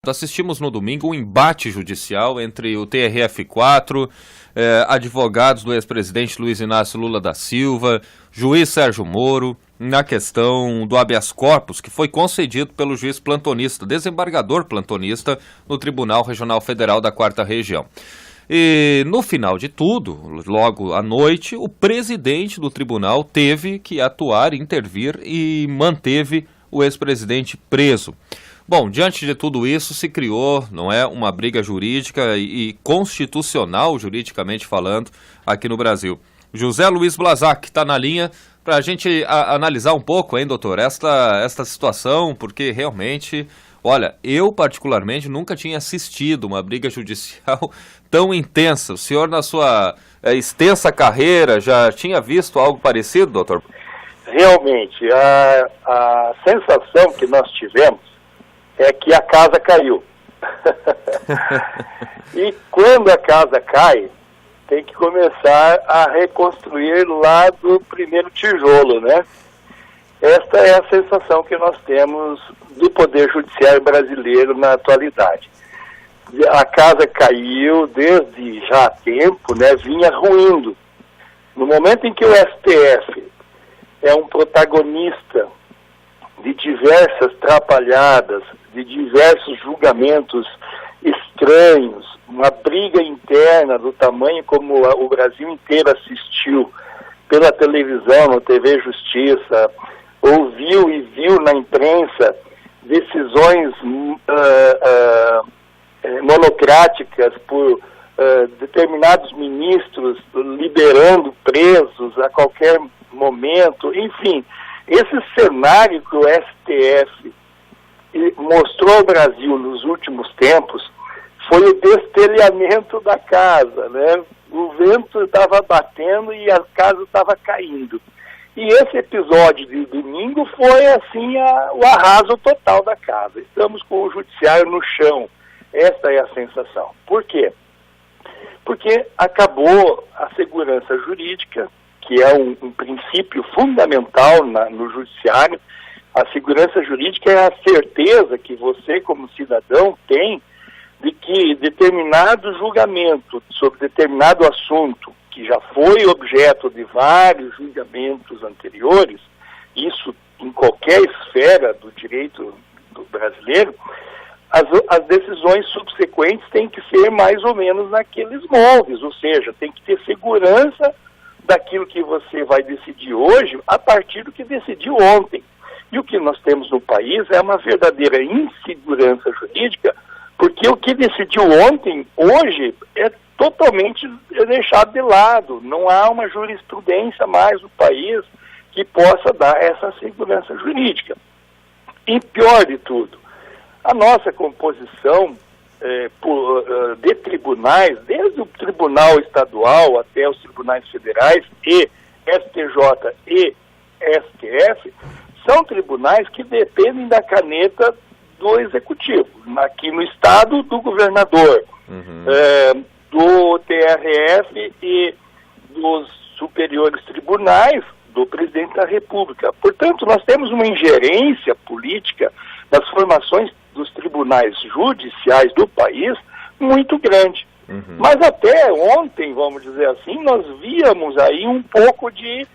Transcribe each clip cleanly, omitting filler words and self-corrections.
Assistimos no domingo um embate judicial entre o TRF4, advogados do ex-presidente Luiz Inácio Lula da Silva, juiz Sérgio Moro, na questão do habeas corpus, que foi concedido pelo juiz plantonista, desembargador plantonista, no Tribunal Regional Federal da 4ª Região. E no final de tudo, logo à noite, o presidente do tribunal teve que atuar, intervir e manteve o ex-presidente preso. Bom, diante de tudo isso, se criou, não é, uma briga jurídica e constitucional, juridicamente falando, aqui no Brasil. José Luiz Blazac está na linha para a gente analisar um pouco, hein, doutor, esta situação, porque realmente, olha, eu particularmente nunca tinha assistido uma briga judicial tão intensa. O senhor, na sua extensa carreira, já tinha visto algo parecido, doutor? Realmente, a sensação que nós tivemos é que a casa caiu. E quando a casa cai, tem que começar a reconstruir lá do primeiro tijolo, né? Esta é a sensação que nós temos do Poder Judiciário brasileiro na atualidade. A casa caiu desde já há tempo, né? Vinha ruindo. No momento em que o STF é um protagonista de diversas trapalhadas, de diversos julgamentos estranhos, uma briga interna do tamanho como o Brasil inteiro assistiu pela televisão, no TV Justiça, ouviu e viu na imprensa decisões monocráticas por determinados ministros liberando presos a qualquer momento, enfim. Esse cenário que o STF mostrou ao Brasil nos últimos tempos foi o destelhamento da casa, né? O vento estava batendo e a casa estava caindo. E esse episódio de domingo foi, assim, o arraso total da casa. Estamos com o judiciário no chão. Esta é a sensação. Por quê? Porque acabou a segurança jurídica, que é um princípio fundamental no judiciário. A segurança jurídica é a certeza que você, como cidadão, tem de que determinado julgamento sobre determinado assunto, que já foi objeto de vários julgamentos anteriores, isso em qualquer esfera do direito brasileiro, as decisões subsequentes têm que ser mais ou menos naqueles moldes, ou seja, tem que ter segurança daquilo que você vai decidir hoje a partir do que decidiu ontem. E o que nós temos no país é uma verdadeira insegurança jurídica, porque o que decidiu ontem, hoje, é totalmente deixado de lado. Não há uma jurisprudência mais no país que possa dar essa segurança jurídica. E pior de tudo, a nossa composição de tribunais, desde o Tribunal Estadual até os tribunais federais e STJ e STF, são tribunais que dependem da caneta do Executivo. Aqui no Estado, do governador, do TRF e dos superiores tribunais, do presidente da República. Portanto, nós temos uma ingerência política nas formações dos tribunais judiciais do país muito grande. Mas até ontem, vamos dizer assim, nós víamos aí um pouco de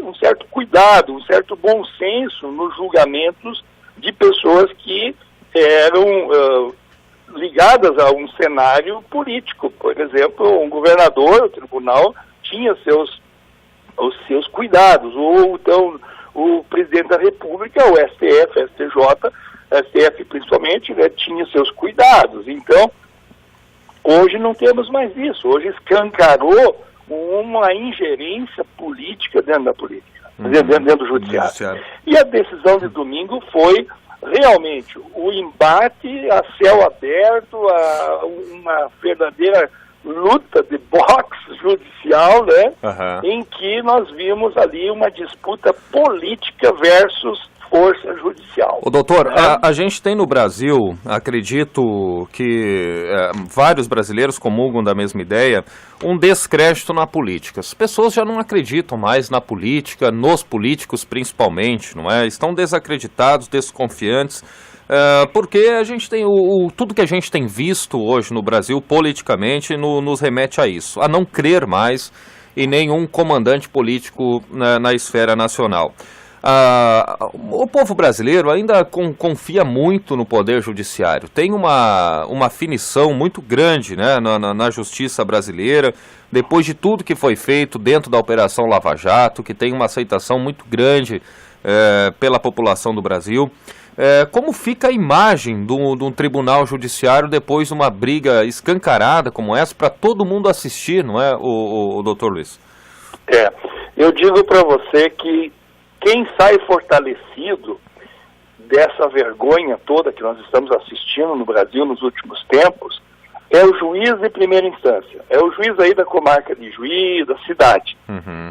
um certo cuidado, um certo bom senso nos julgamentos de pessoas que eram ligadas a um cenário político. Por exemplo, um governador, o tribunal, tinha os seus cuidados, ou então o presidente da República, o STF, STJ, STF principalmente, né, tinha seus cuidados. Então, hoje não temos mais isso. Hoje escancarou uma ingerência política dentro da política, dentro do judiciário. E a decisão de domingo foi realmente o embate a céu aberto, uma verdadeira luta de boxe judicial, né? Em que nós vimos ali uma disputa política versus força judicial. Ô, doutor, a gente tem no Brasil, acredito que vários brasileiros comungam da mesma ideia, um descrédito na política. As pessoas já não acreditam mais na política, nos políticos principalmente, não é? Estão desacreditados, desconfiantes. Porque a gente tem tudo que a gente tem visto hoje no Brasil politicamente nos remete a isso, a não crer mais em nenhum comandante político na esfera nacional. O povo brasileiro ainda confia muito no Poder Judiciário, tem uma afinição muito grande, né, na justiça brasileira, depois de tudo que foi feito dentro da Operação Lava Jato, que tem uma aceitação muito grande pela população do Brasil. Como fica a imagem de um tribunal judiciário depois de uma briga escancarada como essa, para todo mundo assistir, não é, o doutor Luiz? Eu digo para você que quem sai fortalecido dessa vergonha toda que nós estamos assistindo no Brasil nos últimos tempos é o juiz de primeira instância, é o juiz aí da comarca de Juiz, da cidade,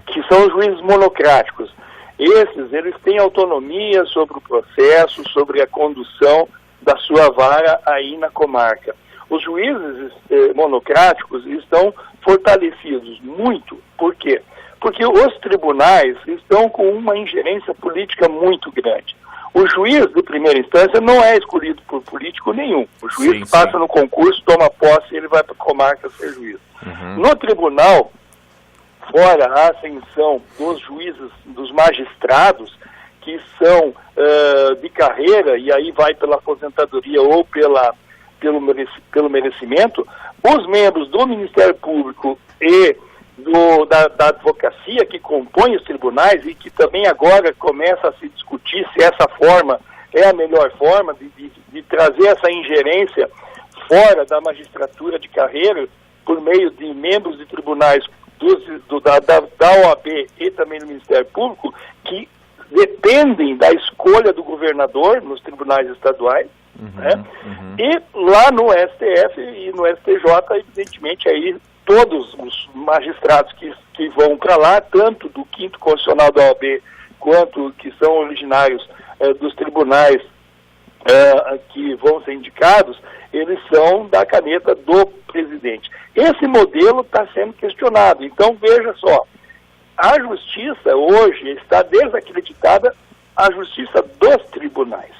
que são os juízes monocráticos. Eles têm autonomia sobre o processo, sobre a condução da sua vara aí na comarca. Os juízes monocráticos estão fortalecidos muito. Por quê? Porque os tribunais estão com uma ingerência política muito grande. O juiz de primeira instância não é escolhido por político nenhum. O juiz passa no concurso, toma posse e ele vai para a comarca ser juiz. No tribunal, fora a ascensão dos juízes, dos magistrados, que são de carreira, e aí vai pela aposentadoria ou pelo merecimento, os membros do Ministério Público e da advocacia que compõe os tribunais e que também agora começa a se discutir se essa forma é a melhor forma de trazer essa ingerência fora da magistratura de carreira por meio de membros de tribunais da OAB e também do Ministério Público, que dependem da escolha do governador nos tribunais estaduais, né? E lá no STF e no STJ, evidentemente, aí todos os magistrados que vão para lá, tanto do 5º Constitucional da OAB, quanto que são originários dos tribunais que vão ser indicados, eles são da caneta do presidente. Esse modelo está sendo questionado. Então, veja só, a justiça hoje está desacreditada, a justiça dos tribunais.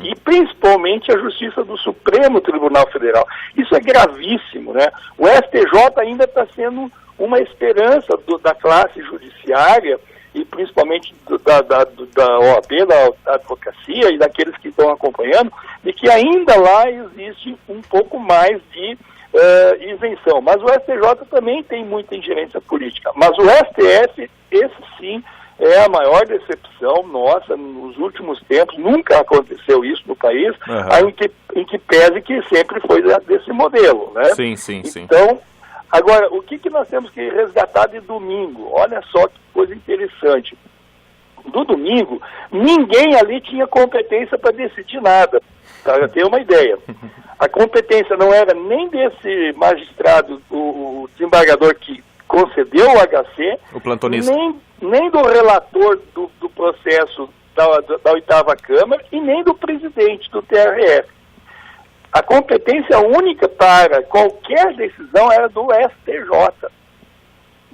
E principalmente a justiça do Supremo Tribunal Federal. Isso é gravíssimo, né? O STJ ainda está sendo uma esperança da classe judiciária e principalmente da OAB, da advocacia e daqueles que estão acompanhando, de que ainda lá existe um pouco mais de isenção. Mas o STJ também tem muita ingerência política. Mas o STF, esse sim, é a maior decepção nossa nos últimos tempos. Nunca aconteceu isso no país, em que pese que sempre foi desse modelo, né? Sim. Então, agora, o que nós temos que resgatar de domingo? Olha só que coisa interessante. Do domingo, ninguém ali tinha competência para decidir nada, para eu ter uma ideia. A competência não era nem desse magistrado, o desembargador que concedeu o HC, o plantonista, nem do relator do processo da 8ª Câmara e nem do presidente do TRF. A competência única para qualquer decisão era do STJ.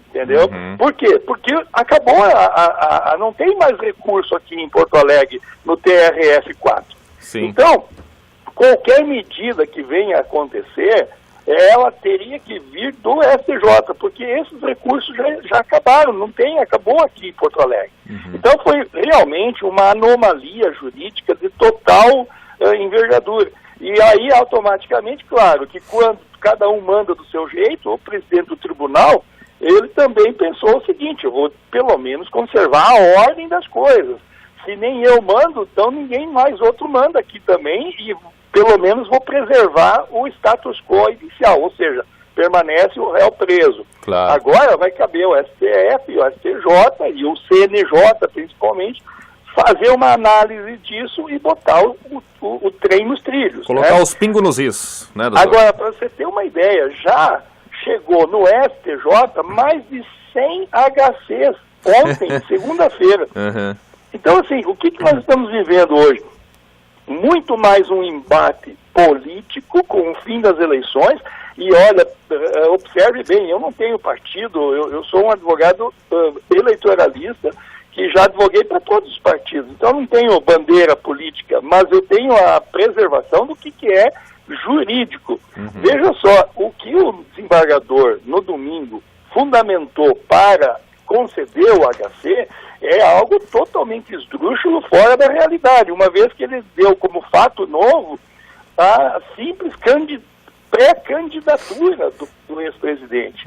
Entendeu? Por quê? Porque acabou, não tem mais recurso aqui em Porto Alegre no TRF4. Então, qualquer medida que venha a acontecer, ela teria que vir do STJ, porque esses recursos já acabaram, acabou aqui em Porto Alegre. Então foi realmente uma anomalia jurídica de total envergadura. E aí, automaticamente, claro, que quando cada um manda do seu jeito, o presidente do tribunal, ele também pensou o seguinte: eu vou pelo menos conservar a ordem das coisas. Se nem eu mando, então ninguém mais outro manda aqui também, e pelo menos vou preservar o status quo inicial, ou seja, permanece o réu preso. Claro. Agora vai caber o STF, o STJ e o CNJ, principalmente, fazer uma análise disso e botar o trem nos trilhos. Colocar os pingos nos is, né, doutor? Agora, para você ter uma ideia, já chegou no STJ mais de 100 HCs ontem, segunda-feira. Então, assim, o que nós estamos vivendo hoje? Muito mais um embate político com o fim das eleições. E olha, observe bem, eu não tenho partido, eu sou um advogado eleitoralista que já advoguei para todos os partidos. Então não tenho bandeira política, mas eu tenho a preservação do que é jurídico. Veja só, o que o desembargador no domingo fundamentou para conceder o HC é algo totalmente esdrúxulo, fora da realidade, uma vez que ele deu como fato novo a simples pré-candidatura do ex-presidente.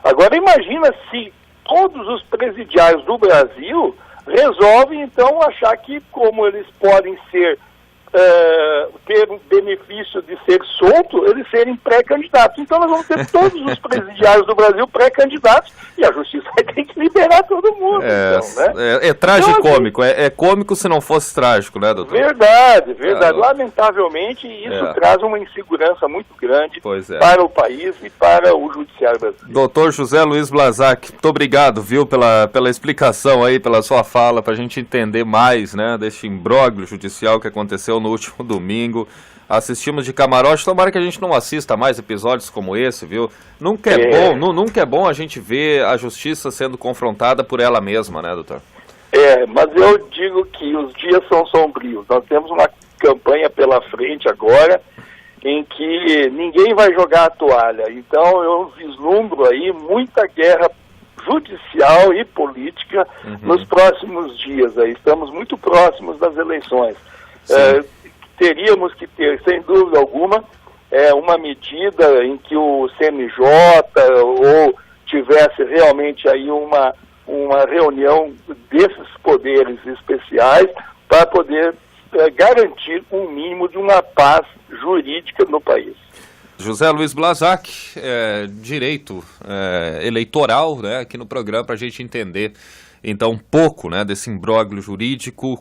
Agora imagina se todos os presidiários do Brasil resolvem então achar que, como eles podem ser ter o benefício de ser solto, eles serem pré-candidatos. Então nós vamos ter todos os presidiários do Brasil pré-candidatos e a justiça vai ter que liberar todo mundo. É tragicômico, então, assim, é cômico se não fosse trágico, né, doutor? Verdade. Lamentavelmente isso traz uma insegurança muito grande para o país e para o judiciário brasileiro. Doutor José Luiz Blazak, muito obrigado, viu, pela explicação aí, pela sua fala, para a gente entender mais, né, deste imbróglio judicial que aconteceu no último domingo. Assistimos de camarote, tomara que a gente não assista mais episódios como esse, viu? Nunca é bom a gente ver a justiça sendo confrontada por ela mesma, né, doutor? Mas eu digo que os dias são sombrios. Nós temos uma campanha pela frente agora em que ninguém vai jogar a toalha. Então eu vislumbro aí muita guerra judicial e política nos próximos dias. Aí estamos muito próximos das eleições. Teríamos que ter, sem dúvida alguma, uma medida em que o CNJ ou tivesse realmente aí uma reunião desses poderes especiais para poder garantir um mínimo de uma paz jurídica no país. José Luiz Blazak, direito eleitoral, né, aqui no programa para a gente entender então um pouco, né, desse imbróglio jurídico.